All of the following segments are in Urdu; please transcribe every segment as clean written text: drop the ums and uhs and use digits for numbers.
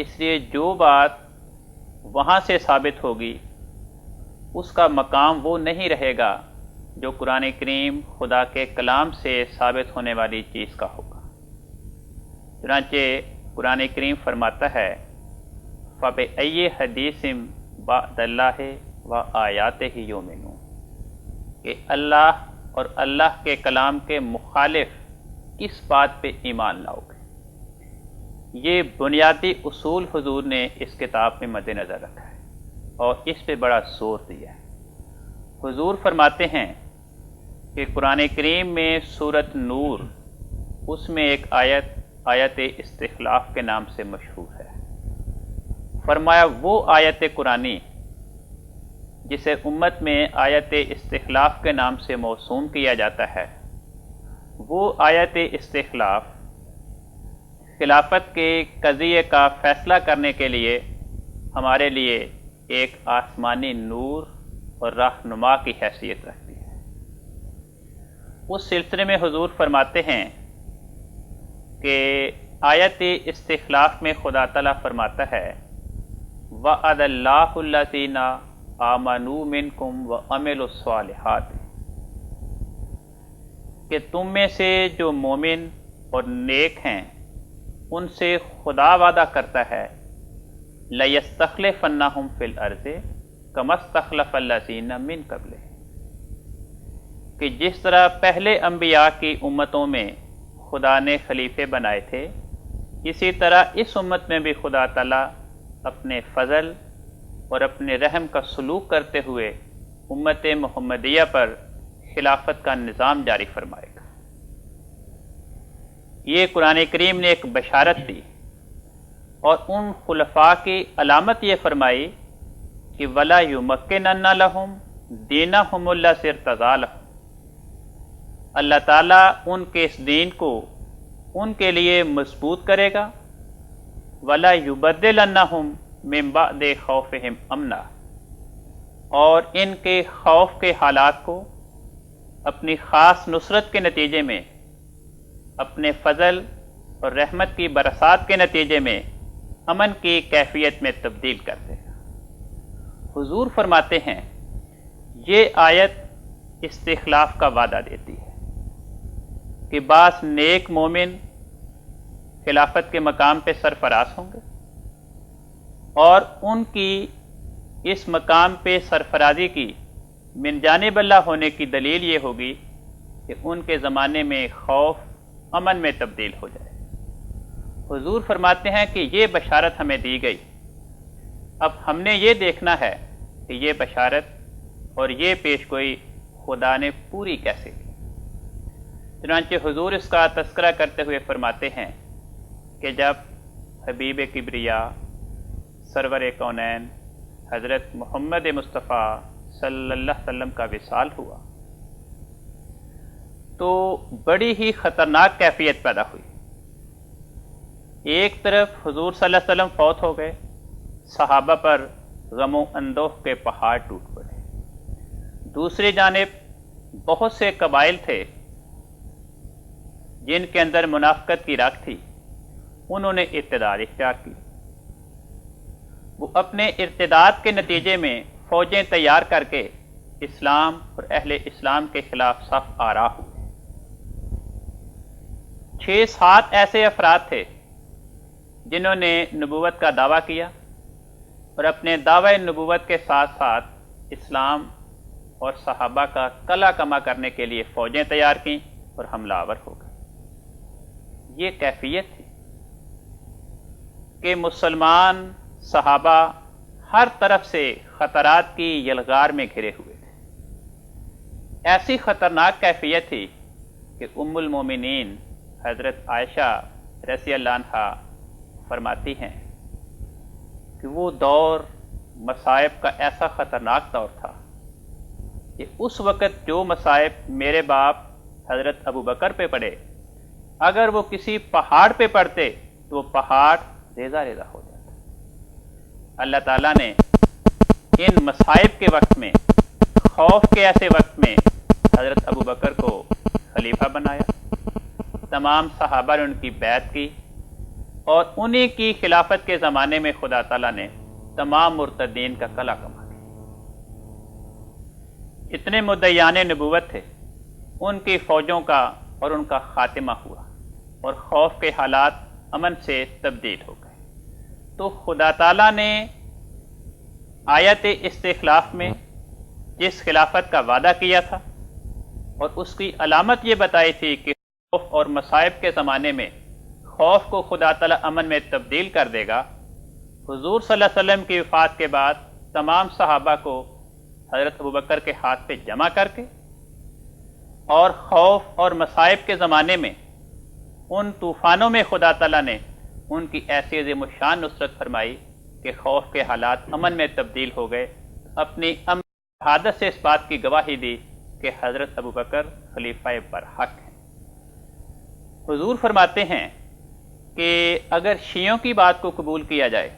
اس لیے جو بات وہاں سے ثابت ہوگی اس کا مقام وہ نہیں رہے گا جو قرآن کریم خدا کے کلام سے ثابت ہونے والی چیز کا ہوگا۔ چنانچہ قرآن کریم فرماتا ہے فَبِأَيِّ حَدِيثٍ بَعْدَ اللَّهِ وَآيَاتِهِ يُؤْمِنُونَ کہ اللہ اور اللہ کے کلام کے مخالف کس بات پہ ایمان لاؤ گے۔ یہ بنیادی اصول حضور نے اس کتاب میں مد نظر رکھا ہے اور اس پہ بڑا زور دیا ہے۔ حضور فرماتے ہیں کہ قرآن کریم میں سورۃ نور، اس میں ایک آیت استخلاف کے نام سے مشہور ہے۔ فرمایا وہ آیت قرآنی جسے امت میں آیت استخلاف کے نام سے موسوم کیا جاتا ہے، وہ آیت استخلاف خلافت کے قضیے کا فیصلہ کرنے کے لیے ہمارے لیے ایک آسمانی نور اور رہنما کی حیثیت رکھتی ہے۔ اس سلسلے میں حضور فرماتے ہیں کہ آیت استخلاف میں خدا تعالیٰ فرماتا ہے وَعَدَ اللَّهُ الَّذِينَ آمَنُوا مِنْكُمْ وَعَمِلُوا الصَّالِحَاتِ کہ تم میں سے جو مومن اور نیک ہیں ان سے خدا وعدہ کرتا ہے لَيَسْتَخْلِفَنَّهُمْ فِي الْأَرْضِ كَمَا اسْتَخْلَفَ الَّذِينَ مِنْ قَبْلِهِمْ کہ جس طرح پہلے انبیاء کی امتوں میں خدا نے خلیفے بنائے تھے، اسی طرح اس امت میں بھی خدا تعالیٰ اپنے فضل اور اپنے رحم کا سلوک کرتے ہوئے امت محمدیہ پر خلافت کا نظام جاری فرمائے گا۔ یہ قرآن کریم نے ایک بشارت دی اور ان خلفاء کی علامت یہ فرمائی کہ وَلَا يُمَكِّنَنَّ لَهُمْ دِينَهُمُ الَّذِي ارْتَضَىٰ لَهُمْ اللہ تعالیٰ ان کے اس دین کو ان کے لیے مضبوط کرے گا۔ وَلَا يُبَدِّلَنَّهُمْ مِن بَعْدِ خَوْفِهِمْ أَمْنًا اور ان کے خوف کے حالات کو اپنی خاص نصرت کے نتیجے میں، اپنے فضل اور رحمت کی برسات کے نتیجے میں امن کی کیفیت میں تبدیل کر دے گا۔ حضور فرماتے ہیں یہ آیت استخلاف کا وعدہ دیتی ہے کہ بعض نیک مومن خلافت کے مقام پہ سرفراز ہوں گے اور ان کی اس مقام پہ سرفرازی کی من جانب اللہ ہونے کی دلیل یہ ہوگی کہ ان کے زمانے میں خوف امن میں تبدیل ہو جائے۔ حضور فرماتے ہیں کہ یہ بشارت ہمیں دی گئی، اب ہم نے یہ دیکھنا ہے کہ یہ بشارت اور یہ پیشگوئی خدا نے پوری کیسے کی۔ چنانچہ حضور اس کا تذکرہ کرتے ہوئے فرماتے ہیں کہ جب حبیب کبریا سرور کونین حضرت محمد مصطفیٰ صلی اللہ علیہ وسلم کا وصال ہوا تو بڑی ہی خطرناک کیفیت پیدا ہوئی۔ ایک طرف حضور صلی اللہ علیہ وسلم فوت ہو گئے، صحابہ پر غم و اندوہ کے پہاڑ ٹوٹ پڑے۔ دوسری جانب بہت سے قبائل تھے جن کے اندر منافقت کی راکھ تھی، انہوں نے ارتداد اختیار کی۔ وہ اپنے ارتداد کے نتیجے میں فوجیں تیار کر کے اسلام اور اہل اسلام کے خلاف صف آرا ہوئے۔ 6-7 ایسے افراد تھے جنہوں نے نبوت کا دعویٰ کیا اور اپنے دعوی نبوت کے ساتھ ساتھ اسلام اور صحابہ کا کلا کما کرنے کے لیے فوجیں تیار کیں اور حملہ آور ہو گئے۔ یہ کیفیت تھی کہ مسلمان صحابہ ہر طرف سے خطرات کی یلغار میں گھرے ہوئے تھے۔ ایسی خطرناک کیفیت تھی کہ ام المومنین حضرت عائشہ رضی اللہ عنہا فرماتی ہیں کہ وہ دور مصائب کا ایسا خطرناک دور تھا کہ اس وقت جو مصائب میرے باپ حضرت ابو بکر پہ پڑے، اگر وہ کسی پہاڑ پہ پڑتے تو وہ پہاڑ ریزہ ریزہ ہو جاتا۔ اللہ تعالیٰ نے ان مصائب کے وقت میں، خوف کے ایسے وقت میں حضرت ابو بکر کو خلیفہ بنایا۔ تمام صحابہ نے ان کی بیعت کی اور انہی کی خلافت کے زمانے میں خدا تعالیٰ نے تمام مرتدین کا کلا کما دیا۔ اتنے مدعیان نبوت تھے، ان کی فوجوں کا اور ان کا خاتمہ ہوا اور خوف کے حالات امن سے تبدیل ہو گئے۔ تو خدا تعالیٰ نے آیت استخلاف میں جس خلافت کا وعدہ کیا تھا اور اس کی علامت یہ بتائی تھی کہ خوف اور مصائب کے زمانے میں خوف کو خدا تعالیٰ امن میں تبدیل کر دے گا، حضور صلی اللہ علیہ وسلم کی وفات کے بعد تمام صحابہ کو حضرت ابوبکر کے ہاتھ پہ جمع کر کے اور خوف اور مصائب کے زمانے میں ان طوفانوں میں خدا تعالیٰ نے ان کی ایسی عظیم الشان نصرت فرمائی کہ خوف کے حالات امن میں تبدیل ہو گئے۔ اپنی شہادت سے اس بات کی گواہی دی کہ حضرت ابوبکر خلیفہ برحق ہیں۔ حضور فرماتے ہیں کہ اگر شیعوں کی بات کو قبول کیا جائے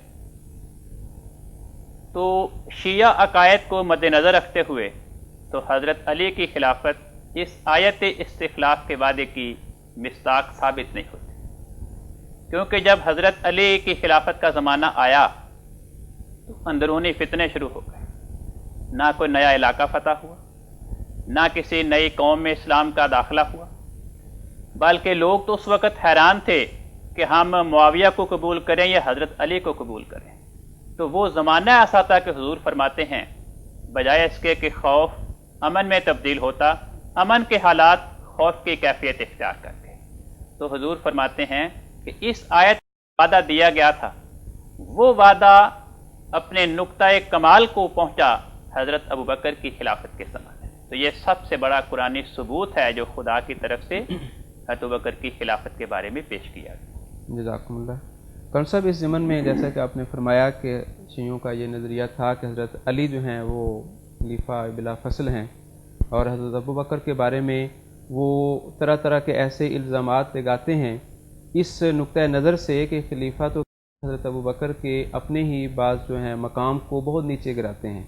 تو شیعہ عقائد کو مد نظر رکھتے ہوئے تو حضرت علی کی خلافت اس آیت استخلاف کے وعدے کی مصداق ثابت نہیں ہوتی، کیونکہ جب حضرت علی کی خلافت کا زمانہ آیا تو اندرونی فتنے شروع ہو گئے، نہ کوئی نیا علاقہ فتح ہوا، نہ کسی نئی قوم میں اسلام کا داخلہ ہوا، بلکہ لوگ تو اس وقت حیران تھے کہ ہم معاویہ کو قبول کریں یا حضرت علی کو قبول کریں۔ تو وہ زمانہ ایسا تھا کہ حضور فرماتے ہیں بجائے اس کے کہ خوف امن میں تبدیل ہوتا، امن کے حالات خوف کی کیفیت اختیار کر گئے۔ تو حضور فرماتے ہیں کہ اس آیت وعدہ دیا گیا تھا، وہ وعدہ اپنے نقطۂ کمال کو پہنچا حضرت ابوبکر کی خلافت کے زمانے میں۔ تو یہ سب سے بڑا قرآنی ثبوت ہے جو خدا کی طرف سے حضرت ابوبکر کی خلافت کے بارے میں پیش کیا گیا۔ جزاکم اللہ۔ کون صاحب اس ضمن میں جیسا کہ آپ نے فرمایا کہ شیعوں کا یہ نظریہ تھا کہ حضرت علی جو ہیں وہ خلیفہ بلا فصل ہیں، اور حضرت ابوبکر کے بارے میں وہ طرح طرح کے ایسے الزامات لگاتے ہیں اس نقطۂ نظر سے کہ خلیفہ تو حضرت ابوبکر کے اپنے ہی بعض جو ہیں مقام کو بہت نیچے گراتے ہیں۔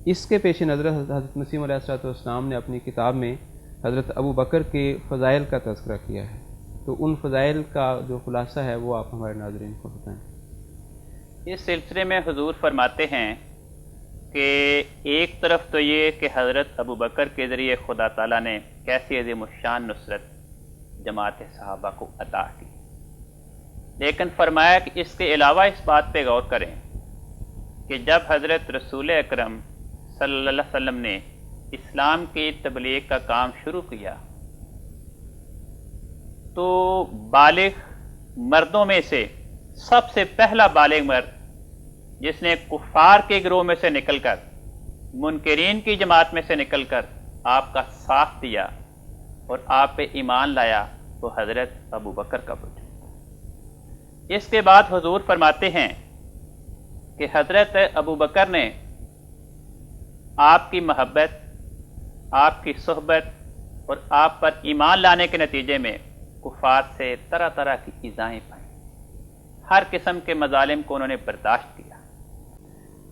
اس کے پیش نظر حضرت مسیح علیہ السلام نے اپنی کتاب میں حضرت ابوبکر کے فضائل کا تذکرہ کیا ہے، تو ان فضائل کا جو خلاصہ ہے وہ آپ ہمارے ناظرین کو بتائیں۔ اس سلسلے میں حضور فرماتے ہیں کہ ایک طرف تو یہ کہ حضرت ابوبکر کے ذریعے خدا تعالیٰ نے کیسی عظیم الشان نصرت جماعت صحابہ کو عطا کی، لیکن فرمایا کہ اس کے علاوہ اس بات پہ غور کریں کہ جب حضرت رسول اکرم صلی اللہ علیہ وسلم نے اسلام کی تبلیغ کا کام شروع کیا تو بالغ مردوں میں سے سب سے پہلا بالغ مرد جس نے کفار کے گروہ میں سے نکل کر منکرین کی جماعت میں سے نکل کر آپ کا ساتھ دیا اور آپ پہ ایمان لایا وہ حضرت ابوبکر کا وجود۔ اس کے بعد حضور فرماتے ہیں کہ حضرت ابوبکر نے آپ کی محبت، آپ کی صحبت اور آپ پر ایمان لانے کے نتیجے میں کفار سے طرح طرح کی ایذائیں پائیں، ہر قسم کے مظالم کو انہوں نے برداشت کیا،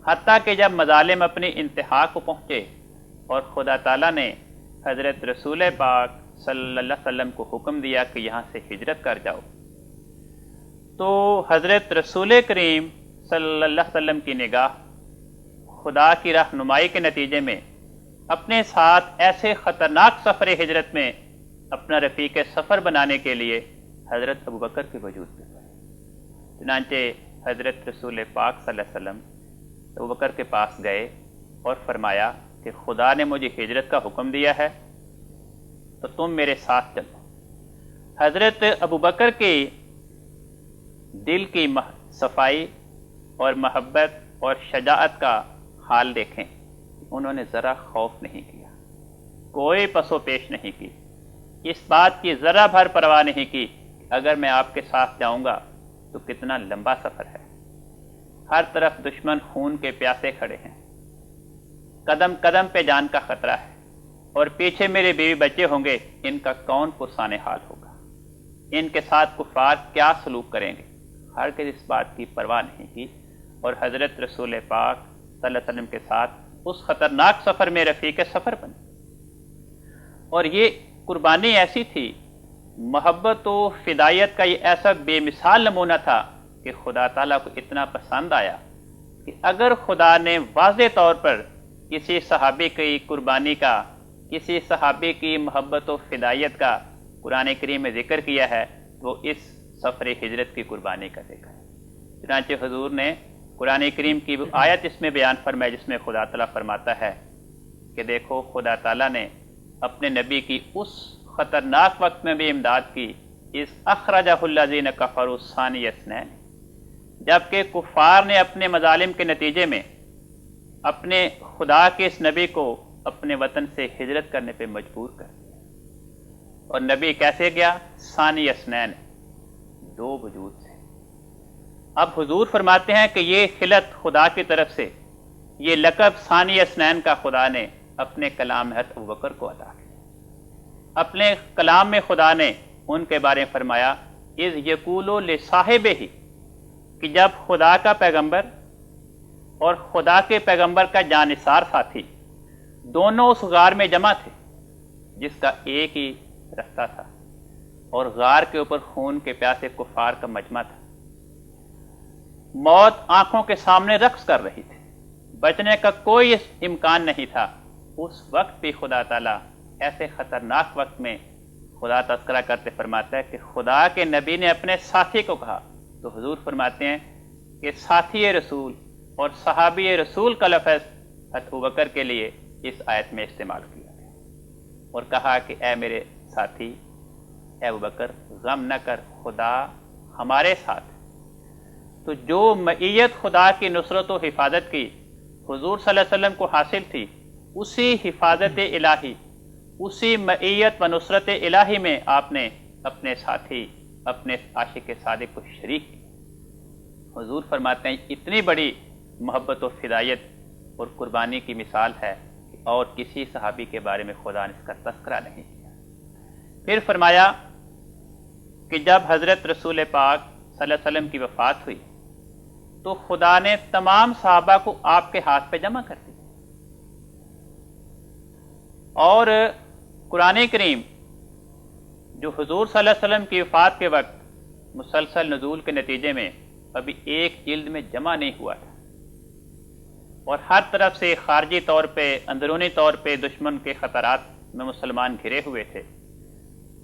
حتیٰ کہ جب مظالم اپنی انتہا کو پہنچے اور خدا تعالیٰ نے حضرت رسول پاک صلی اللہ علیہ وسلم کو حکم دیا کہ یہاں سے ہجرت کر جاؤ، تو حضرت رسول کریم صلی اللہ علیہ وسلم کی نگاہ خدا کی رہنمائی کے نتیجے میں اپنے ساتھ ایسے خطرناک سفر ہجرت میں اپنا رفیق سفر بنانے کے لیے حضرت ابوبکر کے وجود پہ پڑے۔ چنانچہ حضرت رسول پاک صلی اللہ علیہ وسلم ابوبکر کے پاس گئے اور فرمایا کہ خدا نے مجھے ہجرت کا حکم دیا ہے تو تم میرے ساتھ چلو۔ حضرت ابوبکر کی دل کی صفائی اور محبت اور شجاعت کا حال دیکھیں، انہوں نے ذرا خوف نہیں کیا، کوئی پس و پیش نہیں کی، اس بات کی ذرا بھر پرواہ نہیں کی کہ اگر میں آپ کے ساتھ جاؤں گا تو کتنا لمبا سفر ہے، ہر طرف دشمن خون کے پیاسے کھڑے ہیں، قدم قدم پہ جان کا خطرہ ہے، اور پیچھے میرے بیوی بچے ہوں گے، ان کا کون پرسان حال ہوگا، ان کے ساتھ کفار کیا سلوک کریں گے، ہرگز اس بات کی پرواہ نہیں کی، اور حضرت رسول پاک صلی اللہ علیہ وسلم کے ساتھ اس خطرناک سفر میں رفیق سفر بنے۔ اور یہ قربانی ایسی تھی محبت و فدایت کا یہ ایسا بے مثال نمونہ تھا کہ خدا تعالیٰ کو اتنا پسند آیا کہ اگر خدا نے واضح طور پر کسی صحابی کی قربانی کا، کسی صحابی کی محبت و فدایت کا قرآن کریم میں ذکر کیا ہے، وہ اس سفر ہجرت کی قربانی کا ذکر ہے۔ چنانچہ حضور نے قرآن کریم کی وہ آیت اس میں بیان فرمائی جس میں خدا تعالیٰ فرماتا ہے کہ دیکھو خدا تعالیٰ نے اپنے نبی کی اس خطرناک وقت میں بھی امداد کی، اس اخرجہ الذین کفروا ثانی اثنین، جبکہ کفار نے اپنے مظالم کے نتیجے میں اپنے خدا کے اس نبی کو اپنے وطن سے ہجرت کرنے پہ مجبور کر دیا، اور نبی کیسے گیا؟ ثانی اثنین، دو وجود سے۔ اب حضور فرماتے ہیں کہ یہ خلت خدا کی طرف سے، یہ لقب ثانی اثنین کا خدا نے اپنے کلام میں حضرت ابوبکر کو عطا کیا۔ اپنے کلام میں خدا نے ان کے بارے میں فرمایا اذ یقولو لصاحبہ، کہ جب خدا کا پیغمبر اور خدا کے پیغمبر کا جانثار ساتھی دونوں اس غار میں جمع تھے جس کا ایک ہی رستہ تھا، اور غار کے اوپر خون کے پیاسے کفار کا مجمع تھا، موت آنکھوں کے سامنے رقص کر رہی تھی، بچنے کا کوئی امکان نہیں تھا۔ اس وقت بھی خدا تعالیٰ ایسے خطرناک وقت میں خدا تذکرہ کرتے فرماتا ہے کہ خدا کے نبی نے اپنے ساتھی کو کہا، تو حضور فرماتے ہیں کہ ساتھی رسول اور صحابی رسول کا لفظ حضرت ابوبکر کے لیے اس آیت میں استعمال کیا گیا، اور کہا کہ اے میرے ساتھی، اے ابوبکر غم نہ کر، خدا ہمارے ساتھ۔ تو جو معیت خدا کی نصرت و حفاظت کی حضور صلی اللہ علیہ وسلم کو حاصل تھی، اسی حفاظت الہی، اسی معیت و نصرت الہی میں آپ نے اپنے ساتھی، اپنے عاشق صادق کو شریک کیا۔ حضور فرماتے ہیں اتنی بڑی محبت و فدایت اور قربانی کی مثال ہے کہ اور کسی صحابی کے بارے میں خدا نے اس کا تذکرہ نہیں کیا۔ پھر فرمایا کہ جب حضرت رسول پاک صلی اللہ علیہ وسلم کی وفات ہوئی تو خدا نے تمام صحابہ کو آپ کے ہاتھ پہ جمع کر دیا، اور قرآن کریم جو حضور صلی اللہ علیہ وسلم کی وفات کے وقت مسلسل نزول کے نتیجے میں ابھی ایک جلد میں جمع نہیں ہوا تھا، اور ہر طرف سے خارجی طور پہ، اندرونی طور پہ دشمن کے خطرات میں مسلمان گھرے ہوئے تھے،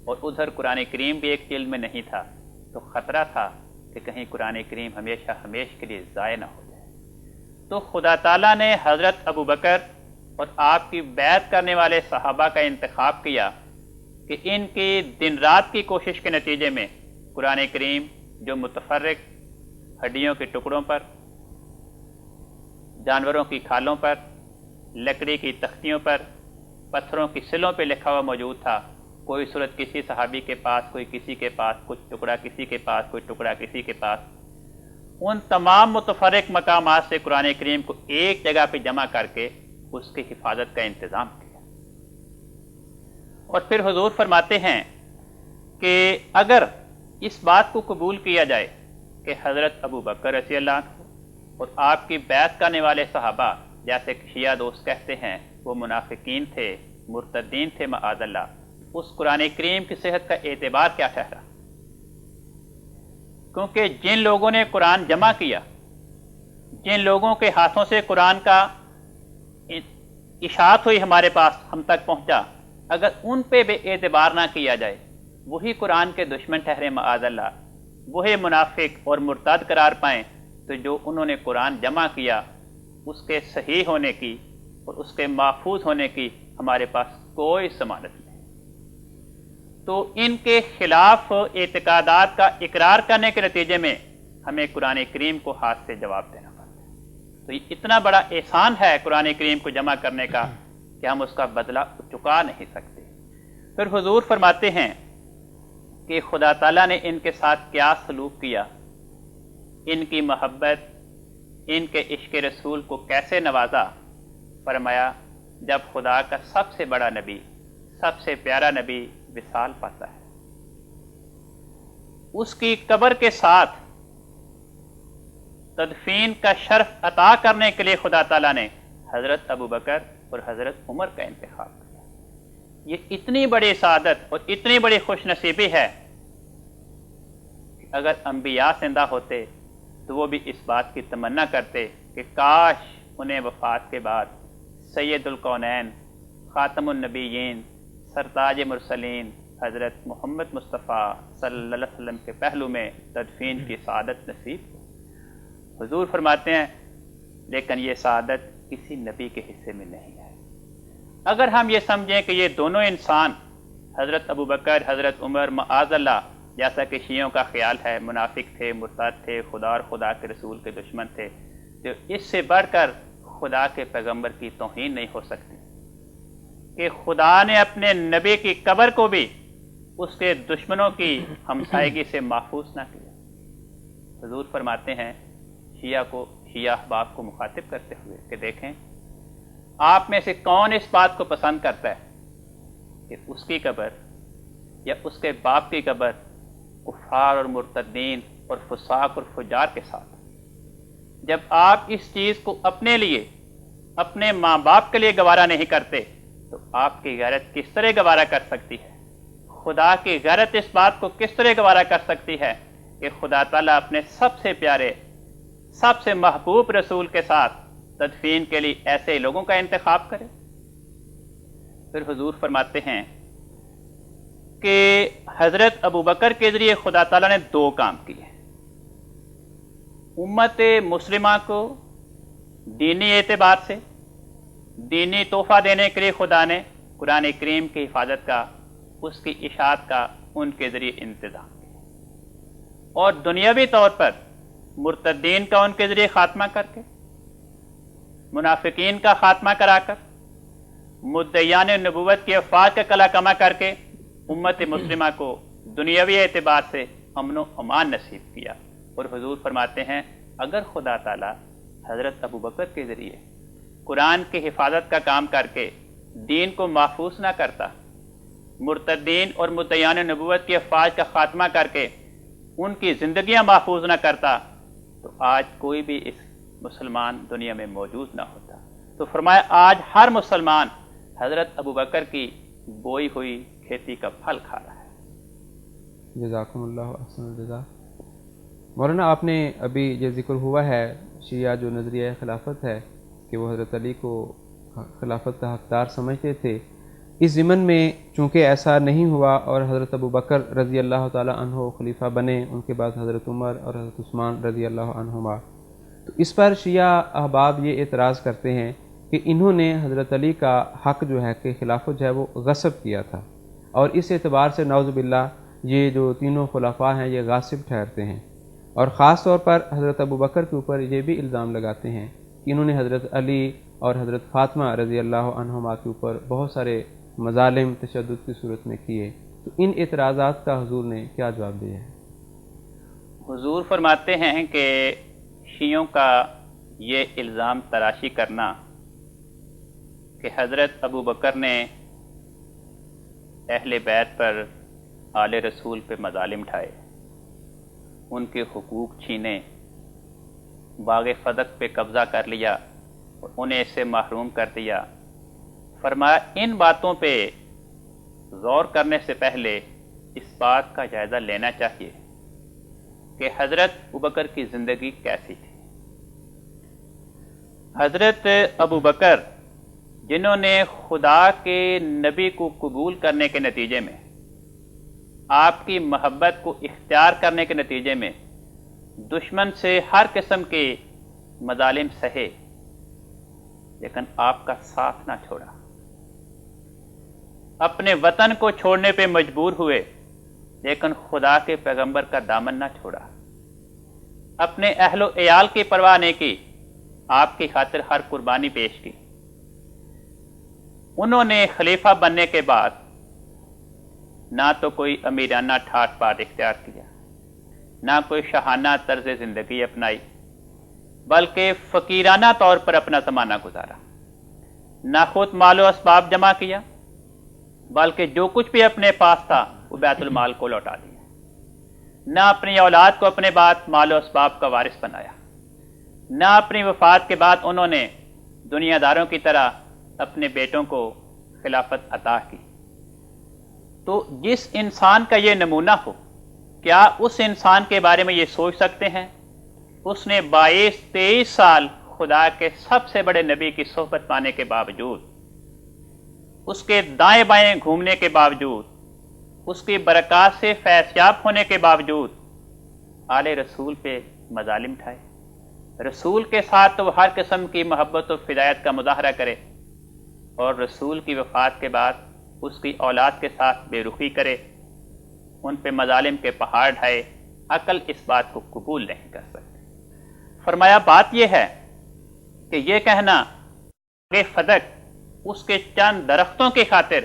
اور ادھر قرآن کریم بھی ایک جلد میں نہیں تھا، تو خطرہ تھا کہ کہیں قرآن کریم ہمیشہ ہمیشہ کے لیے ضائع نہ ہو جائے۔ تو خدا تعالیٰ نے حضرت ابوبکر اور آپ کی بیعت کرنے والے صحابہ کا انتخاب کیا کہ ان کی دن رات کی کوشش کے نتیجے میں قرآن کریم جو متفرق ہڈیوں کے ٹکڑوں پر، جانوروں کی کھالوں پر، لکڑی کی تختیوں پر، پتھروں کی سلوں پہ لکھا ہوا موجود تھا، کوئی صورت کسی صحابی کے پاس، کوئی کسی کے پاس، کچھ ٹکڑا کسی کے پاس، کوئی ٹکڑا کسی کے پاس، ان تمام متفرق مقامات سے قرآن کریم کو ایک جگہ پہ جمع کر کے اس کی حفاظت کا انتظام کیا۔ اور پھر حضور فرماتے ہیں کہ اگر اس بات کو قبول کیا جائے کہ حضرت ابوبکر رضی اللہ عنہ اور آپ کی بیعت کرنے والے صحابہ، جیسے کہ شیعہ دوست کہتے ہیں، وہ منافقین تھے، مرتدین تھے معاذ اللہ، اس قرآن کریم کی صحت کا اعتبار کیا ٹھہرا؟ کیونکہ جن لوگوں نے قرآن جمع کیا، جن لوگوں کے ہاتھوں سے قرآن کا اشاعت ہوئی، ہمارے پاس ہم تک پہنچا، اگر ان پہ بے اعتبار نہ کیا جائے، وہی قرآن کے دشمن ٹھہرے معاذ اللہ، وہی منافق اور مرتد قرار پائیں، تو جو انہوں نے قرآن جمع کیا اس کے صحیح ہونے کی اور اس کے محفوظ ہونے کی ہمارے پاس کوئی ضمانت نہیں۔ تو ان کے خلاف اعتقادات کا اقرار کرنے کے نتیجے میں ہمیں قرآن کریم کو ہاتھ سے جواب دینا پڑتا ہے۔ تو یہ اتنا بڑا احسان ہے قرآن کریم کو جمع کرنے کا کہ ہم اس کا بدلہ چکا نہیں سکتے۔ پھر حضور فرماتے ہیں کہ خدا تعالیٰ نے ان کے ساتھ کیا سلوک کیا، ان کی محبت، ان کے عشق رسول کو کیسے نوازا۔ فرمایا جب خدا کا سب سے بڑا نبی، سب سے پیارا نبی وصال پاتا ہے، اس کی قبر کے ساتھ تدفین کا شرف عطا کرنے کے لیے خدا تعالیٰ نے حضرت ابوبکر اور حضرت عمر کا انتخاب کیا۔ یہ اتنی بڑی سعادت اور اتنی بڑی خوش نصیبی ہے کہ اگر انبیاء زندہ ہوتے تو وہ بھی اس بات کی تمنا کرتے کہ کاش انہیں وفات کے بعد سید الکونین، خاتم النبیین، سرتاج مرسلین حضرت محمد مصطفیٰ صلی اللہ علیہ وسلم کے پہلو میں تدفین کی سعادت نصیب ہو۔ حضور فرماتے ہیں لیکن یہ سعادت کسی نبی کے حصے میں نہیں ہے۔ اگر ہم یہ سمجھیں کہ یہ دونوں انسان حضرت ابوبکر، حضرت عمر معاذ اللہ، جیسا کہ شیعوں کا خیال ہے، منافق تھے، مرتد تھے، خدا اور خدا کے رسول کے دشمن تھے، تو اس سے بڑھ کر خدا کے پیغمبر کی توہین نہیں ہو سکتی کہ خدا نے اپنے نبی کی قبر کو بھی اس کے دشمنوں کی ہمسائیگی سے محفوظ نہ کیا۔ حضور فرماتے ہیں شیعہ احباب کو مخاطب کرتے ہوئے کہ دیکھیں آپ میں سے کون اس بات کو پسند کرتا ہے کہ اس کی قبر یا اس کے باپ کی قبر کفار اور مرتدین اور فساق اور فجار کے ساتھ، جب آپ اس چیز کو اپنے لیے، اپنے ماں باپ کے لیے گوارا نہیں کرتے تو آپ کی غیرت کس طرح گوارا کر سکتی ہے؟ خدا کی غیرت اس بات کو کس طرح گوارا کر سکتی ہے کہ خدا تعالیٰ اپنے سب سے پیارے، سب سے محبوب رسول کے ساتھ تدفین کے لیے ایسے لوگوں کا انتخاب کرے؟ پھر حضور فرماتے ہیں کہ حضرت ابوبکر کے ذریعے خدا تعالیٰ نے دو کام کیے۔ امت مسلمہ کو دینی اعتبار سے دینی تحفہ دینے کے لیے خدا نے قرآن کریم کی حفاظت کا، اس کی اشاعت کا ان کے ذریعے انتظام کیا، اور دنیاوی طور پر مرتدین کا ان کے ذریعے خاتمہ کر کے، منافقین کا خاتمہ کرا کر، مدعیان نبوت کی افواج کا کلا کما کر کے امت مسلمہ کو دنیاوی اعتبار سے امن و امان نصیب کیا۔ اور حضور فرماتے ہیں اگر خدا تعالیٰ حضرت ابوبکر کے ذریعے قرآن کی حفاظت کا کام کر کے دین کو محفوظ نہ کرتا، مرتدین اور مدعیان نبوت کی افواج کا خاتمہ کر کے ان کی زندگیاں محفوظ نہ کرتا تو آج کوئی بھی اس مسلمان دنیا میں موجود نہ ہوتا۔ تو فرمایا آج ہر مسلمان حضرت ابوبکر کی بوئی ہوئی کھیتی کا پھل کھا رہا ہے۔ جزاکم اللہ احسن الجزا۔ مولانا آپ نے ابھی یہ ذکر ہوا ہے شیعہ جو نظریہ خلافت ہے کہ وہ حضرت علی کو خلافت کا حقدار سمجھتے تھے، اس ضمن میں چونکہ ایسا نہیں ہوا اور حضرت ابوبکر رضی اللہ تعالی عنہ خلیفہ بنے، ان کے بعد حضرت عمر اور حضرت عثمان رضی اللہ عنہما، تو اس پر شیعہ احباب یہ اعتراض کرتے ہیں کہ انہوں نے حضرت علی کا حق جو ہے کہ خلافت جو ہے وہ غصب کیا تھا، اور اس اعتبار سے نعوذ باللہ یہ جو تینوں خلفاء ہیں یہ غاصب ٹھہرتے ہیں، اور خاص طور پر حضرت ابوبکر کے اوپر یہ بھی الزام لگاتے ہیں کہ انہوں نے حضرت علی اور حضرت فاطمہ رضی اللہ عنہما کے اوپر بہت سارے مظالم تشدد کی صورت میں کیے۔ تو ان اعتراضات کا حضور نے کیا جواب دیا ہے؟ حضور فرماتے ہیں کہ شیعوں کا یہ الزام تراشی کرنا کہ حضرت ابوبکر نے اہل بیت پر، آل رسول پہ مظالم ڈھائے، ان کے حقوق چھینے، باغ فدق پہ قبضہ کر لیا اور انہیں اس سے محروم کر دیا، فرمایا ان باتوں پہ غور کرنے سے پہلے اس بات کا جائزہ لینا چاہیے کہ حضرت ابوبکر کی زندگی کیسی تھی۔ حضرت ابوبکر جنہوں نے خدا کے نبی کو قبول کرنے کے نتیجے میں، آپ کی محبت کو اختیار کرنے کے نتیجے میں دشمن سے ہر قسم کے مظالم سہے لیکن آپ کا ساتھ نہ چھوڑا، اپنے وطن کو چھوڑنے پہ مجبور ہوئے لیکن خدا کے پیغمبر کا دامن نہ چھوڑا، اپنے اہل و عیال کی پرواہ نہیں کی، آپ کی خاطر ہر قربانی پیش کی۔ انہوں نے خلیفہ بننے کے بعد نہ تو کوئی امیرانہ ٹھاٹ باٹ اختیار کیا، نہ کوئی شاہانہ طرز زندگی اپنائی، بلکہ فقیرانہ طور پر اپنا زمانہ گزارا، نہ خود مال و اسباب جمع کیا بلکہ جو کچھ بھی اپنے پاس تھا وہ بیت المال کو لوٹا دیا، نہ اپنی اولاد کو اپنے بعد مال و اسباب کا وارث بنایا، نہ اپنی وفات کے بعد انہوں نے دنیا داروں کی طرح اپنے بیٹوں کو خلافت عطا کی، تو جس انسان کا یہ نمونہ ہو، کیا اس انسان کے بارے میں یہ سوچ سکتے ہیں اس نے 22-23 سال خدا کے سب سے بڑے نبی کی صحبت پانے کے باوجود، اس کے دائیں بائیں گھومنے کے باوجود، اس کی برکات سے فیضیاب ہونے کے باوجود آل رسول پہ مظالم ڈھائے؟ رسول کے ساتھ تو وہ ہر قسم کی محبت و فدایت کا مظاہرہ کرے، اور رسول کی وفات کے بعد اس کی اولاد کے ساتھ بے رخی کرے، ان پہ مظالم کے پہاڑ ڈھائے؟ عقل اس بات کو قبول نہیں کر سکتی۔ فرمایا بات یہ ہے کہ یہ کہنا کہ فدق اس کے چند درختوں کی خاطر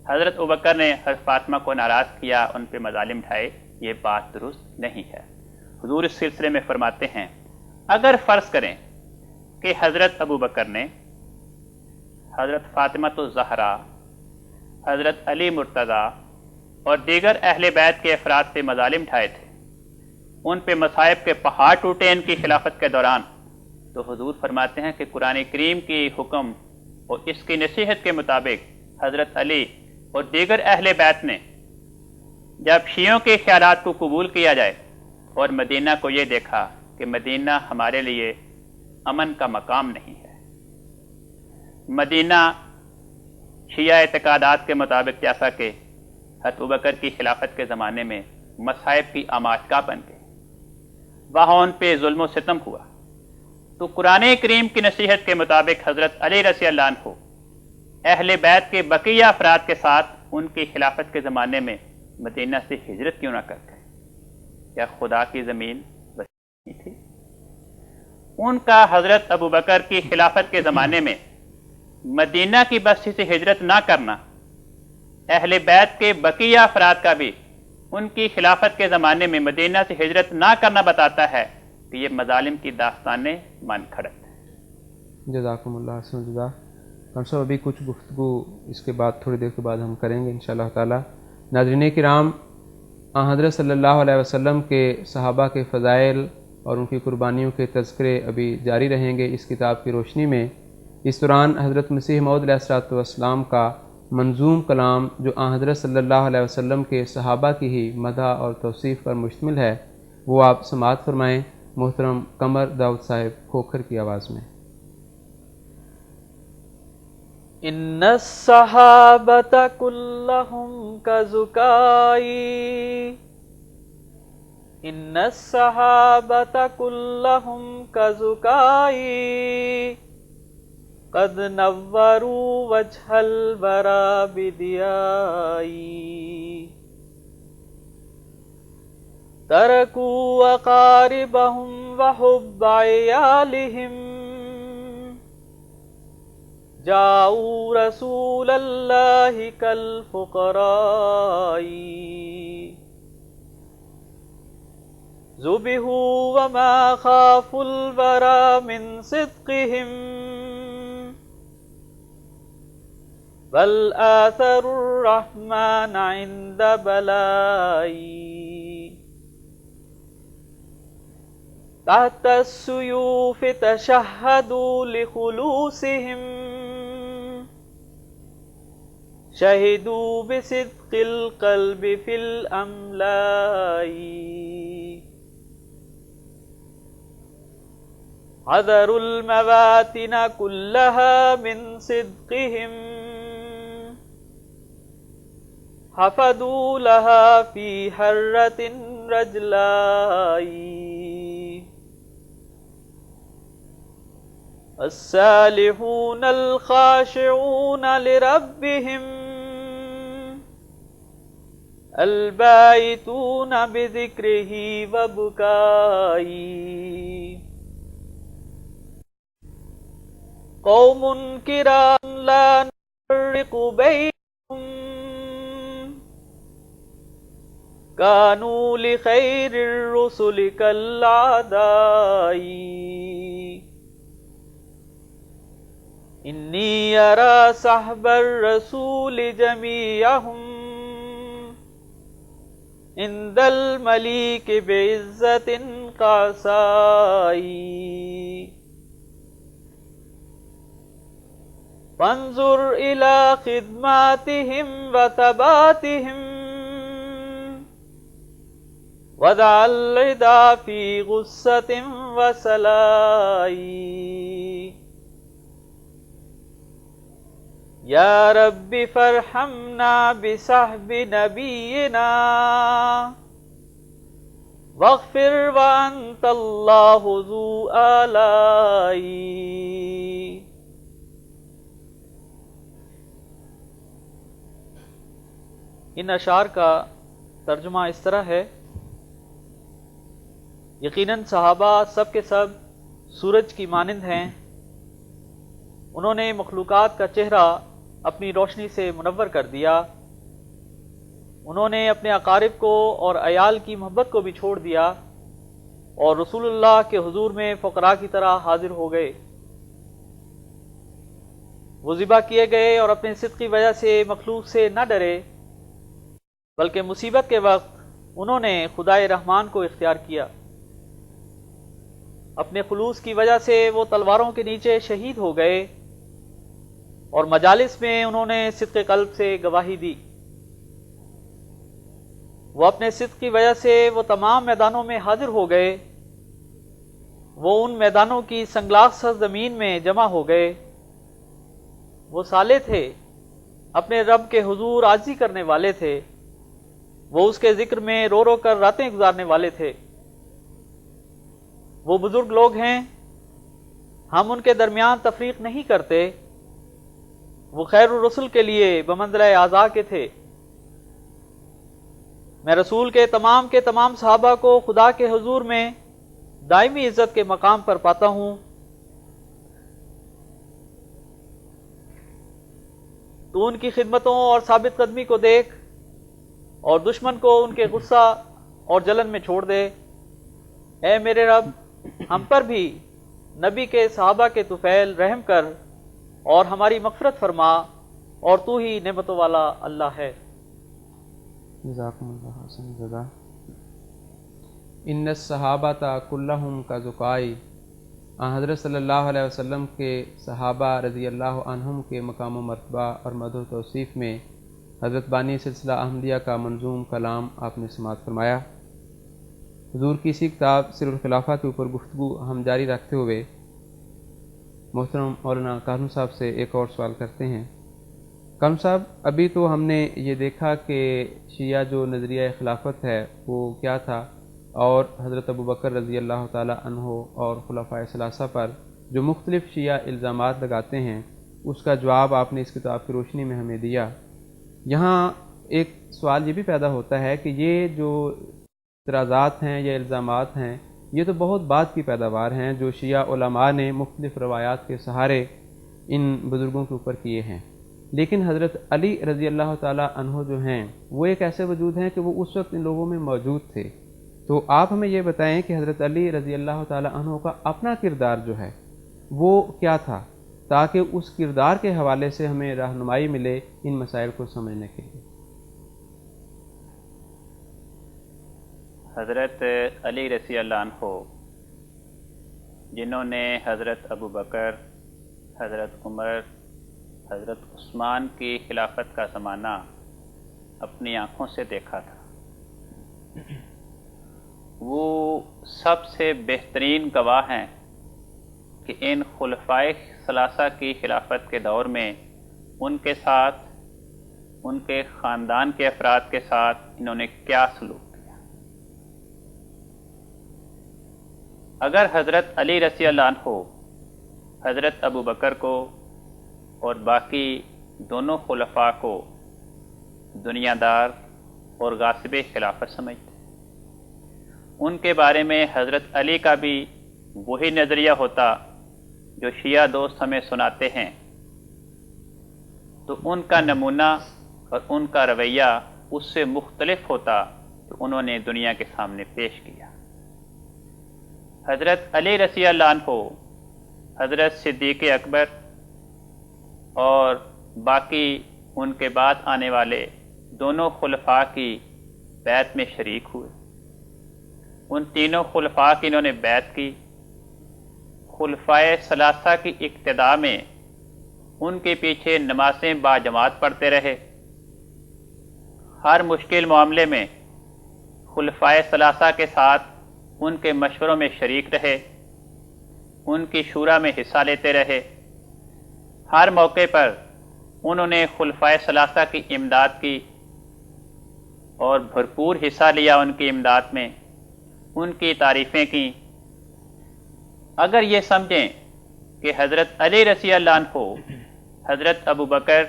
حضرت ابوبکر نے حضرت فاطمہ کو ناراض کیا، ان پہ مظالم ڈھائے، یہ بات درست نہیں ہے۔ حضور اس سلسلے میں فرماتے ہیں اگر فرض کریں کہ حضرت ابوبکر نے حضرت فاطمہ الزہرا، حضرت علی مرتضیٰ اور دیگر اہل بیت کے افراد پہ مظالم ڈھائے تھے، ان پہ مصائب کے پہاڑ ٹوٹے ان کی خلافت کے دوران، تو حضور فرماتے ہیں کہ قرآن کریم کی حکم اور اس کی نصیحت کے مطابق حضرت علی اور دیگر اہل بیت نے جب شیعوں کے خیالات کو قبول کیا جائے اور مدینہ کو یہ دیکھا کہ مدینہ ہمارے لیے امن کا مقام نہیں ہے، مدینہ شیعہ اعتقادات کے مطابق جیسا کہ حضرت ابوبکر کی خلافت کے زمانے میں مصائب کی آماجگاہ بن گئی، وہاں ان پہ ظلم و ستم ہوا، تو قرآن کریم کی نصیحت کے مطابق حضرت علی رضی اللہ عنہ اہل بیت کے بقیہ افراد کے ساتھ ان کی خلافت کے زمانے میں مدینہ سے ہجرت کیوں نہ کرتے؟ کیا خدا کی زمین وسیع تھی؟ ان کا حضرت ابوبکر کی خلافت کے زمانے میں مدینہ کی بستی سے ہجرت نہ کرنا اہل بیت کے بقیہ افراد کا بھی ان کی خلافت کے زمانے میں مدینہ سے ہجرت نہ کرنا بتاتا ہے کہ یہ مظالم کی داستانیں من کھڑت ہیں۔ جزاکم اللہ حسن جزا۔ ہم سب ابھی کچھ گفتگو اس کے بعد تھوڑی دیر کے بعد ہم کریں گے انشاءاللہ تعالی۔ ناظرین کرام، حضرت صلی اللہ علیہ وسلم کے صحابہ کے فضائل اور ان کی قربانیوں کے تذکرے ابھی جاری رہیں گے اس کتاب کی روشنی میں۔ اس دوران حضرت مسیح موعود علیہ السلام کا منظوم کلام جو حضرت صلی اللہ علیہ وسلم کے صحابہ کی ہی مدح اور توصیف پر مشتمل ہے، وہ آپ سماعت فرمائیں محترم قمر داؤد صاحب کھوکھر کی آواز میں۔ ان الصحابۃ کلہم کزکائی، ان الصحابۃ کلہم کزکائی، قد نوروا وجہ الورى بدیائی، ترکوا اقاربہم وحب عیالہم، جاؤوا رسول اللہ کالفقراء، ذبحوا وما خافوا الورى من صدقہم، بل آثروا الرحمن عند بلائی، تحت السیوف تشہدوا لخلوصہم، شہدوا بصدق القلب فی الاملاء، حذروا المواتن كلها من صدقهم، حفظوا لها في حرة رجلاء، الصالحون الخاشعون لربهم، البائتون بذكره وبكائه، قوم کرام لا نفرق بینہم، كانوا لخير الرسل كالعداء، إني أرى صحب الرسول جميعهم عند المليك بعزة قاساء، فانظر إلى خدماتهم وثباتهم ودع العدا في غصة وسلائی یا رب فرحمنا بصحب نبینا واغفر وانت اللہ ذو آلائی. ان اشعار کا ترجمہ اس طرح ہے: یقیناً صحابہ سب کے سب سورج کی مانند ہیں. انہوں نے مخلوقات کا چہرہ اپنی روشنی سے منور کر دیا. انہوں نے اپنے اقارب کو اور عیال کی محبت کو بھی چھوڑ دیا اور رسول اللہ کے حضور میں فقراء کی طرح حاضر ہو گئے. وہ ذبح کیے گئے اور اپنے صدق کی وجہ سے مخلوق سے نہ ڈرے، بلکہ مصیبت کے وقت انہوں نے خدائے رحمان کو اختیار کیا. اپنے خلوص کی وجہ سے وہ تلواروں کے نیچے شہید ہو گئے اور مجالس میں انہوں نے صدق قلب سے گواہی دی. وہ اپنے صدق کی وجہ سے وہ تمام میدانوں میں حاضر ہو گئے. وہ ان میدانوں کی سنگلاخ سرزمین میں جمع ہو گئے. وہ صالح تھے، اپنے رب کے حضور عاجزی کرنے والے تھے. وہ اس کے ذکر میں رو رو کر راتیں گزارنے والے تھے. وہ بزرگ لوگ ہیں، ہم ان کے درمیان تفریق نہیں کرتے. وہ خیر الرسل کے لیے بمنزلہ اعزاء کے تھے. میں رسول کے تمام صحابہ کو خدا کے حضور میں دائمی عزت کے مقام پر پاتا ہوں. تو ان کی خدمتوں اور ثابت قدمی کو دیکھ اور دشمن کو ان کے غصہ اور جلن میں چھوڑ دے. اے میرے رب، ہم پر بھی نبی کے صحابہ کے طفیل رحم کر اور ہماری مغفرت فرما، اور تو ہی نعمتوں والا اللہ ہے. جزاکم اللہ حسن جزا. ان الصحابۃ کلہم کذکائی. حضرت صلی اللہ علیہ وسلم کے صحابہ رضی اللہ عنہم کے مقام و مرتبہ اور مدح و توصیف میں حضرت بانی سلسلہ احمدیہ کا منظوم کلام آپ نے سماعت فرمایا. حضور کی اسی کتاب سر الخلافہ کے اوپر گفتگو ہم جاری رکھتے ہوئے محترم مولانا کانو صاحب سے ایک اور سوال کرتے ہیں. کانو صاحب، ابھی تو ہم نے یہ دیکھا کہ شیعہ جو نظریہ خلافت ہے وہ کیا تھا، اور حضرت ابوبکر رضی اللہ تعالی عنہ اور خلفائے ثلاثہ پر جو مختلف شیعہ الزامات لگاتے ہیں اس کا جواب آپ نے اس کتاب کی روشنی میں ہمیں دیا. یہاں ایک سوال یہ بھی پیدا ہوتا ہے کہ یہ جو اعتراضات ہیں یا الزامات ہیں یہ تو بہت بعد کی پیداوار ہیں جو شیعہ علماء نے مختلف روایات کے سہارے ان بزرگوں کے اوپر کیے ہیں. لیکن حضرت علی رضی اللہ تعالی عنہ جو ہیں وہ ایک ایسے وجود ہیں کہ وہ اس وقت ان لوگوں میں موجود تھے. تو آپ ہمیں یہ بتائیں کہ حضرت علی رضی اللہ تعالی عنہ کا اپنا کردار جو ہے وہ کیا تھا، تاکہ اس کردار کے حوالے سے ہمیں رہنمائی ملے ان مسائل کو سمجھنے کے لیے. حضرت علی رضی اللہ عنہ جنہوں نے حضرت ابوبکر، حضرت عمر، حضرت عثمان کی خلافت کا زمانہ اپنی آنکھوں سے دیکھا تھا، وہ سب سے بہترین گواہ ہیں کہ ان خلفائے ثلاثہ کی خلافت کے دور میں ان کے ساتھ، ان کے خاندان کے افراد کے ساتھ انہوں نے کیا سلوک کیا. اگر حضرت علی رضی اللہ عنہ حضرت ابوبکر کو اور باقی دونوں خلفاء کو دنیا دار اور غاصب خلافت سمجھتے، ان کے بارے میں حضرت علی کا بھی وہی نظریہ ہوتا جو شیعہ دوست ہمیں سناتے ہیں، تو ان کا نمونہ اور ان کا رویہ اس سے مختلف ہوتا جو انہوں نے دنیا کے سامنے پیش کیا. حضرت علی رضی اللہ عنہ حضرت صدیق اکبر اور باقی ان کے بعد آنے والے دونوں خلفاء کی بیعت میں شریک ہوئے. ان تینوں خلفاء کی انہوں نے بیعت کی. خلفائے ثلاثہ کی اقتداء میں ان کے پیچھے نمازیں باجماعت پڑھتے رہے، ہر مشکل معاملے میں خلفائے ثلاثہ کے ساتھ ان کے مشوروں میں شریک رہے، ان کی شورا میں حصہ لیتے رہے، ہر موقع پر انہوں نے خلفائے ثلاثہ کی امداد کی اور بھرپور حصہ لیا ان کی امداد میں، ان کی تعریفیں کی۔ اگر یہ سمجھیں کہ حضرت علی رضی اللہ عنہ حضرت ابو بکر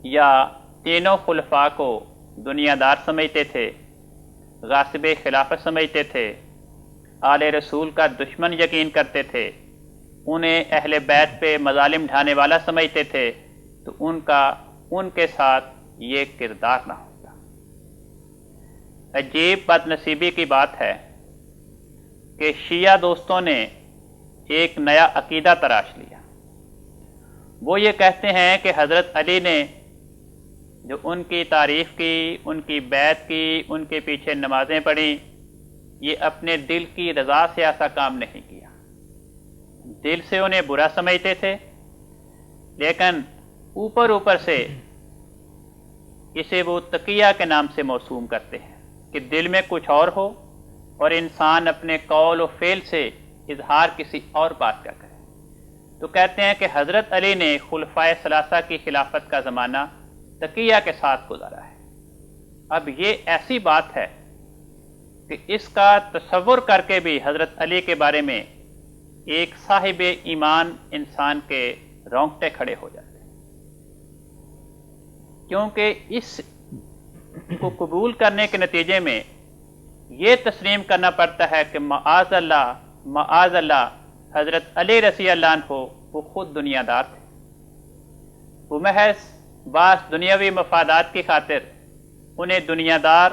یا تینوں خلفاء کو دنیا دار سمجھتے تھے، غاصب خلافت سمجھتے تھے، آل رسول کا دشمن یقین کرتے تھے، انہیں اہل بیت پہ مظالم ڈھانے والا سمجھتے تھے، تو ان کے ساتھ یہ کردار نہ ہوتا۔ عجیب بد نصیبی کی بات ہے کہ شیعہ دوستوں نے ایک نیا عقیدہ تراش لیا۔ وہ یہ کہتے ہیں کہ حضرت علی نے جو ان کی تعریف کی، ان کی بیعت کی، ان کے پیچھے نمازیں پڑھیں، یہ اپنے دل کی رضا سے ایسا کام نہیں کیا۔ دل سے انہیں برا سمجھتے تھے، لیکن اوپر سے اسے وہ تقیہ کے نام سے موسوم کرتے ہیں کہ دل میں کچھ اور ہو اور انسان اپنے قول و فعل سے اظہار کسی اور بات کا کرے۔ تو کہتے ہیں کہ حضرت علی نے خلفائے ثلاثہ کی خلافت کا زمانہ تقیہ کے ساتھ گزارا ہے۔ اب یہ ایسی بات ہے کہ اس کا تصور کر کے بھی حضرت علی کے بارے میں ایک صاحب ایمان انسان کے رونگٹے کھڑے ہو جاتے ہیں، کیونکہ اس کو قبول کرنے کے نتیجے میں یہ تسلیم کرنا پڑتا ہے کہ معاذ اللہ حضرت علی رضی اللہ عنہ وہ خود دنیا دار تھے، وہ محض بعض دنیاوی مفادات کی خاطر انہیں دنیا دار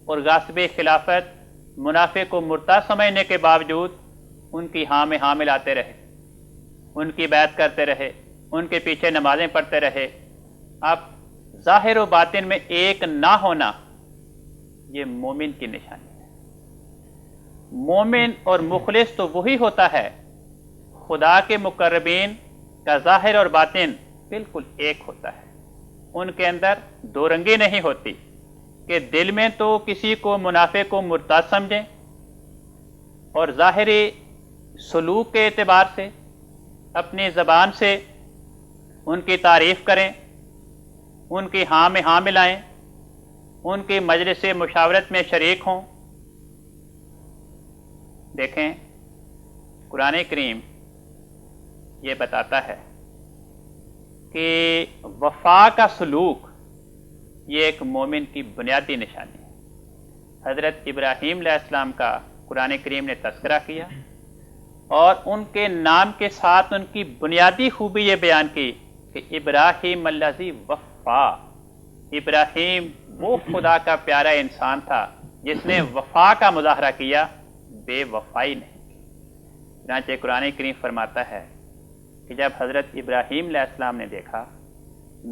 اور غاصب خلافت منافع کو مرتد سمجھنے کے باوجود ان کی ہاں میں ہاں ملاتے رہے، ان کی بیعت کرتے رہے، ان کے پیچھے نمازیں پڑھتے رہے۔ اب ظاہر و باطن میں ایک نہ ہونا یہ مومن کی نشانی ہے۔ مومن اور مخلص تو وہی ہوتا ہے، خدا کے مقربین کا ظاہر اور باطن بالکل ایک ہوتا ہے، ان کے اندر دو رنگی نہیں ہوتی کہ دل میں تو کسی کو منافع کو مرتد سمجھیں اور ظاہری سلوک کے اعتبار سے اپنی زبان سے ان کی تعریف کریں، ان کی ہاں میں ہاں ملائیں، ان کی مجلس مشاورت میں شریک ہوں۔ دیکھیں قرآن کریم یہ بتاتا ہے کہ وفا کا سلوک یہ ایک مومن کی بنیادی نشانی ہے۔ حضرت ابراہیم علیہ السلام کا قرآن کریم نے تذکرہ کیا اور ان کے نام کے ساتھ ان کی بنیادی خوبی یہ بیان کی کہ ابراہیم الذی وفا، ابراہیم وہ خدا کا پیارا انسان تھا جس نے وفا کا مظاہرہ کیا، بے وفائی نہیں کی۔ چنانچہ قرآن کریم فرماتا ہے کہ جب حضرت ابراہیم علیہ السلام نے دیکھا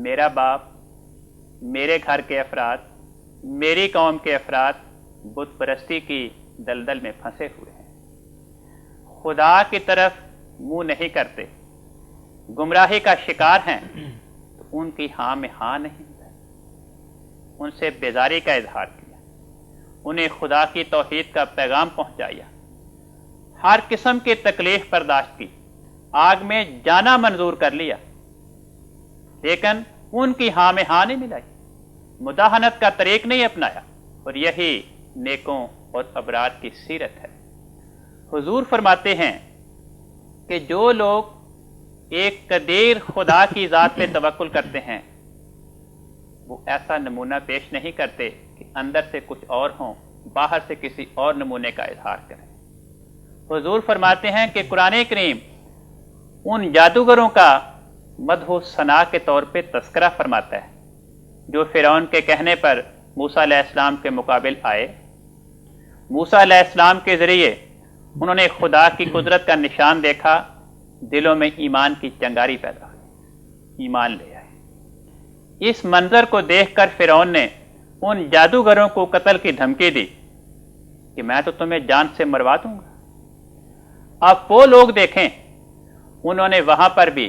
میرا باپ، میرے گھر کے افراد، میری قوم کے افراد بت پرستی کی دلدل میں پھنسے ہوئے ہیں، خدا کی طرف منہ نہیں کرتے، گمراہی کا شکار ہیں، تو ان کی ہاں میں ہاں نہیں ہے، ان سے بیزاری کا اظہار کیا، انہیں خدا کی توحید کا پیغام پہنچایا، ہر قسم کی تکلیف برداشت کی، آگ میں جانا منظور کر لیا، لیکن ان کی ہاں میں ہاں نہیں ملائی، مداہنت کا طریق نہیں اپنایا، اور یہی نیکوں اور ابرار کی سیرت ہے۔ حضور فرماتے ہیں کہ جو لوگ ایک قدیر خدا کی ذات پہ توکل کرتے ہیں وہ ایسا نمونہ پیش نہیں کرتے کہ اندر سے کچھ اور ہوں، باہر سے کسی اور نمونے کا اظہار کریں۔ حضور فرماتے ہیں کہ قرآن کریم ان جادوگروں کا مدح و ثنا کے طور پہ تذکرہ فرماتا ہے جو فرعون کے کہنے پر موسیٰ علیہ السلام کے مقابل آئے۔ موسیٰ علیہ السلام کے ذریعے انہوں نے خدا کی قدرت کا نشان دیکھا، دلوں میں ایمان کی چنگاری پیدا ہوئی، ایمان لے آئے۔ اس منظر کو دیکھ کر فرعون نے ان جادوگروں کو قتل کی دھمکی دی کہ میں تو تمہیں جان سے مروا دوں گا۔ اب وہ لوگ دیکھیں، انہوں نے وہاں پر بھی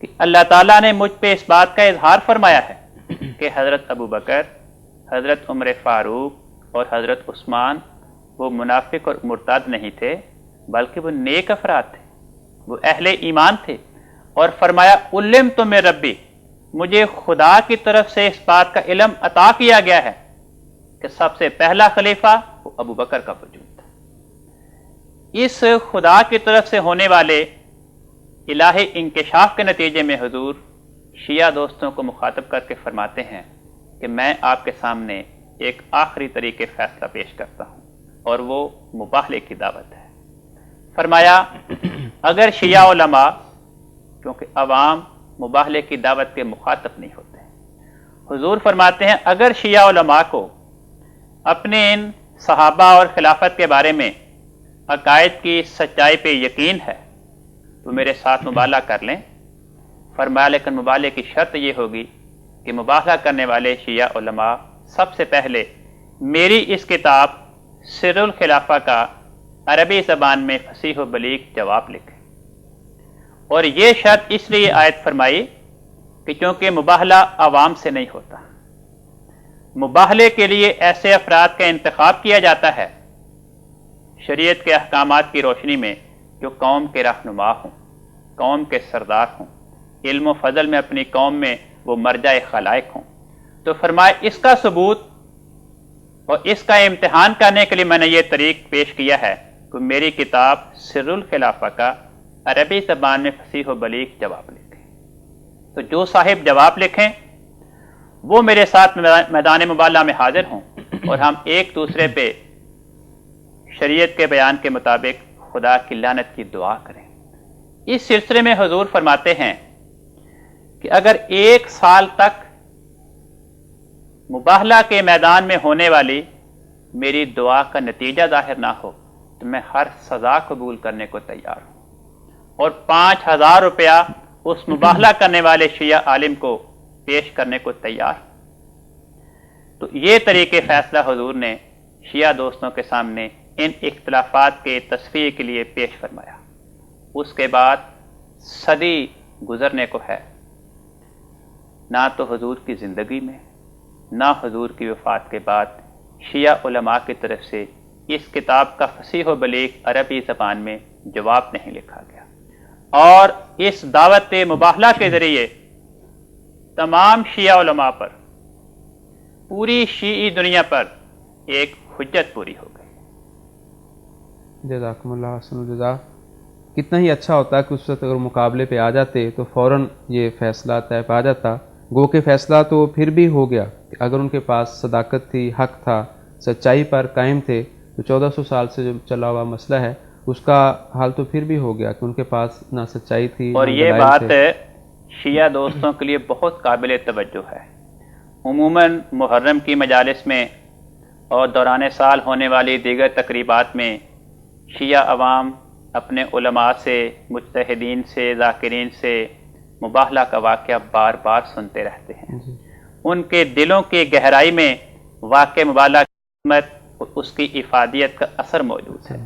کہ اللہ تعالیٰ نے مجھ پہ اس بات کا اظہار فرمایا ہے کہ حضرت ابو بکر، حضرت عمر فاروق اور حضرت عثمان وہ منافق اور مرتد نہیں تھے، بلکہ وہ نیک افراد تھے، وہ اہل ایمان تھے۔ اور فرمایا علم تو میں ربی، مجھے خدا کی طرف سے اس بات کا علم عطا کیا گیا ہے کہ سب سے پہلا خلیفہ وہ ابو بکر کا وجود تھا۔ اس خدا کی طرف سے ہونے والے الہی انکشاف کے نتیجے میں حضور شیعہ دوستوں کو مخاطب کر کے فرماتے ہیں کہ میں آپ کے سامنے ایک آخری طریقے فیصلہ پیش کرتا ہوں، اور وہ مباہلے کی دعوت ہے۔ فرمایا اگر شیعہ علماء، کیونکہ عوام مباہلے کی دعوت کے مخاطب نہیں ہوتے، حضور فرماتے ہیں اگر شیعہ علماء کو اپنے ان صحابہ اور خلافت کے بارے میں عقائد کی سچائی پہ یقین ہے تو میرے ساتھ مباہلہ کر لیں۔ فرمایا لیکن مباہلے کی شرط یہ ہوگی کہ مباہلہ کرنے والے شیعہ علماء سب سے پہلے میری اس کتاب سر الخلافہ کا عربی زبان میں فصیح و بلیغ جواب لکھیں۔ اور یہ شرط اس لیے عائد فرمائی کہ چونکہ مباہلہ عوام سے نہیں ہوتا، مباہلے کے لیے ایسے افراد کا انتخاب کیا جاتا ہے شریعت کے احکامات کی روشنی میں جو قوم کے رہنما ہوں، قوم کے سردار ہوں، علم و فضل میں اپنی قوم میں وہ مرجع خلائق ہوں۔ تو فرمایا اس کا ثبوت اور اس کا امتحان کرنے کے لیے میں نے یہ طریق پیش کیا ہے کہ میری کتاب سر الخلافہ کا عربی زبان میں فصیح و بلیغ جواب لکھیں۔ تو جو صاحب جواب لکھیں وہ میرے ساتھ میدان مباہلہ میں حاضر ہوں، اور ہم ایک دوسرے پہ شریعت کے بیان کے مطابق خدا کی لعنت کی دعا کریں۔ اس سلسلے میں حضور فرماتے ہیں کہ اگر 1 سال تک مباہلہ کے میدان میں ہونے والی میری دعا کا نتیجہ ظاہر نہ ہو تو میں ہر سزا قبول کرنے کو تیار ہوں، اور 5000 روپیہ اس مباہلہ کرنے والے شیعہ عالم کو پیش کرنے کو تیار ہوں۔ تو یہ طریقے فیصلہ حضور نے شیعہ دوستوں کے سامنے ان اختلافات کے تصفیے کے لیے پیش فرمایا۔ اس کے بعد صدی گزرنے کو ہے، نہ تو حضور کی زندگی میں نہ حضور کی وفات کے بعد شیعہ علماء کی طرف سے اس کتاب کا فصیح و بلیغ عربی زبان میں جواب نہیں لکھا گیا، اور اس دعوت مباہلہ کے ذریعے تمام شیعہ علماء پر، پوری شیعی دنیا پر ایک حجت پوری ہو گئی۔ جزاکم اللہ حسن الجزا۔ کتنا ہی اچھا ہوتا ہے کہ اس وقت اگر مقابلے پہ آ جاتے تو فوراً یہ فیصلہ طے پا جاتا، گو کہ فیصلہ تو پھر بھی ہو گیا۔ اگر ان کے پاس صداقت تھی، حق تھا، سچائی پر قائم تھے، تو 1400 سال سے جو چلا ہوا مسئلہ ہے اس کا حال تو پھر بھی ہو گیا کہ ان کے پاس نہ سچائی تھی اور نہ یہ دلائل بات تھے۔ شیعہ دوستوں کے لیے بہت قابل توجہ ہے۔ عموماً محرم کی مجالس میں اور دوران سال ہونے والی دیگر تقریبات میں شیعہ عوام اپنے علماء سے، مجتہدین سے، ذاکرین سے مباہلہ کا واقعہ بار بار سنتے رہتے ہیں۔ ان کے دلوں کی گہرائی میں واقع مباہلہ کی حکمت اور اس کی افادیت کا اثر موجود ہے۔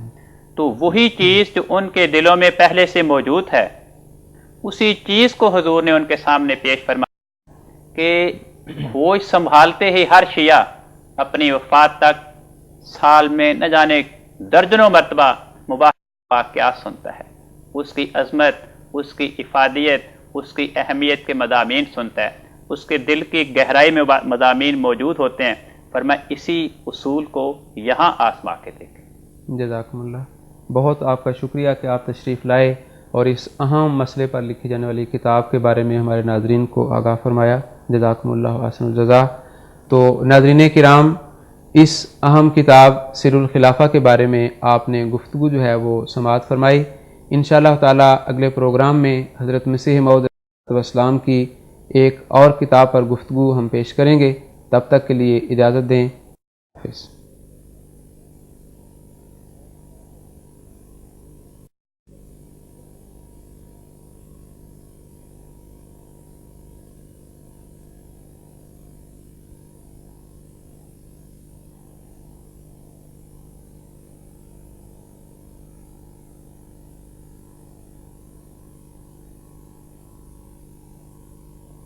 تو وہی چیز جو ان کے دلوں میں پہلے سے موجود ہے، اسی چیز کو حضور نے ان کے سامنے پیش فرمایا کہ وہ سنبھالتے ہی ہر شیعہ اپنی وفات تک سال میں نہ جانے درجنوں مرتبہ مباہلہ واقعات سنتا ہے، اس کی عظمت، اس کی افادیت، اس کی اہمیت کے مضامین سنتا ہے، اس کے دل کی گہرائی میں مضامین موجود ہوتے ہیں۔ فرمایا اسی اصول کو یہاں آزما کے دیکھیں۔ جزاکم اللہ، بہت آپ کا شکریہ کہ آپ تشریف لائے اور اس اہم مسئلے پر لکھی جانے والی کتاب کے بارے میں ہمارے ناظرین کو آگاہ فرمایا۔ جزاکم اللہ احسن الجزا۔ تو ناظرین کرام، اس اہم کتاب سر الخلافہ کے بارے میں آپ نے گفتگو جو ہے وہ سماعت فرمائی۔ انشاءاللہ تعالی اگلے پروگرام میں حضرت مسیح موعود علیہ السلام کی ایک اور کتاب پر گفتگو ہم پیش کریں گے۔ تب تک کے لیے اجازت دیں۔ حافظ۔